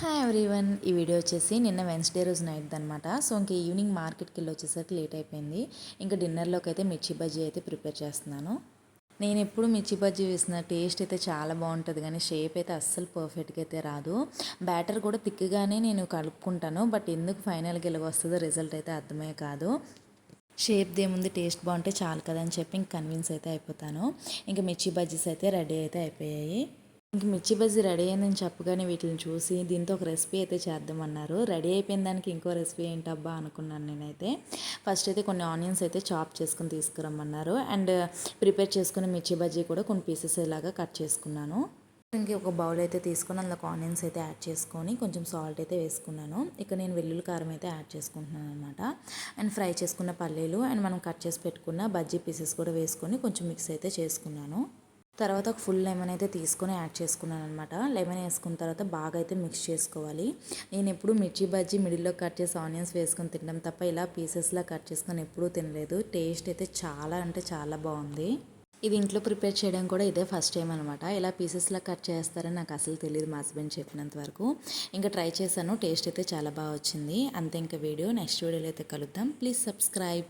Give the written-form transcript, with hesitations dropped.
Hi everyone, ఈ video వచ్చేసి నిన్న వెన్స్డే రోజు నైట్ అనమాట. సో ఇంక ఈవినింగ్ మార్కెట్కి వెళ్ళి వచ్చేసరికి లేట్ అయిపోయింది. ఇంకా డిన్నర్లోకి అయితే మిర్చి బజ్జీ అయితే ప్రిపేర్ చేస్తున్నాను. నేను ఎప్పుడు మిర్చి బజ్జీ వేసిన టేస్ట్ అయితే చాలా బాగుంటుంది, కానీ షేప్ అయితే అస్సలు పర్ఫెక్ట్గా అయితే రాదు. బ్యాటర్ కూడా థిక్గానే నేను కలుపుకుంటాను, బట్ ఎందుకు ఫైనల్గా ఇలా వస్తుందో రిజల్ట్ అయితే అర్థమే కాదు. షేప్ దేముంది, టేస్ట్ బాగుంటే చాలు కదా అని చెప్పి ఇంక కన్విన్స్ అయితే అయిపోతాను. ఇంకా మిర్చి బజ్జీస్ అయితే రెడీ అయితే అయిపోయాయి. ఇంక మిర్చి బజ్జీ రెడీ అయిందని చెప్పగానే వీటిని చూసి దీంతో ఒక రెసిపీ అయితే చేద్దామన్నారు. రెడీ అయిపోయిన దానికి ఇంకో రెసిపీ ఏంటబ్బా అనుకున్నాను నేనైతే. ఫస్ట్ అయితే కొన్ని ఆనియన్స్ అయితే చాప్ చేసుకుని తీసుకురమ్మన్నారు. అండ్ ప్రిపేర్ చేసుకుని మిర్చి బజ్జీ కూడా కొన్ని పీసెస్ ఇలాగా కట్ చేసుకున్నాను. ఇంక ఒక బౌల్ అయితే తీసుకొని అందులో ఆనియన్స్ అయితే యాడ్ చేసుకొని కొంచెం సాల్ట్ అయితే వేసుకున్నాను. ఇక్కడ నేను వెల్లుల్లి కారం అయితే యాడ్ చేసుకుంటున్నాను అనమాట. అండ్ ఫ్రై చేసుకున్న పల్లీలు అండ్ మనం కట్ చేసి పెట్టుకున్న బజ్జీ పీసెస్ కూడా వేసుకొని కొంచెం మిక్స్ అయితే చేసుకున్నాను. తర్వాత ఒక ఫుల్ లెమన్ అయితే తీసుకొని యాడ్ చేసుకున్నాను అనమాట. లెమన్ వేసుకున్న తర్వాత బాగా అయితే మిక్స్ చేసుకోవాలి. నేను ఎప్పుడు మిర్చి బజ్జీ మిడిల్లో కట్ చేసి ఆనియన్స్ వేసుకొని తినడం తప్ప ఇలా పీసెస్లా కట్ చేసుకొని ఎప్పుడూ తినలేదు. టేస్ట్ అయితే చాలా అంటే చాలా బాగుంది. ఇది ఇంట్లో ప్రిపేర్ చేయడం కూడా ఇదే ఫస్ట్ టైం అనమాట. ఇలా పీసెస్లా కట్ చేస్తారని నాకు అసలు తెలియదు, మా హస్బెండ్ చెప్పినంత వరకు. ఇంకా ట్రై చేశాను, టేస్ట్ అయితే చాలా బాగా వచ్చింది. అంతే, ఇంకా వీడియో నెక్స్ట్ వీడియోలో అయితే కలుద్దాం. Please subscribe.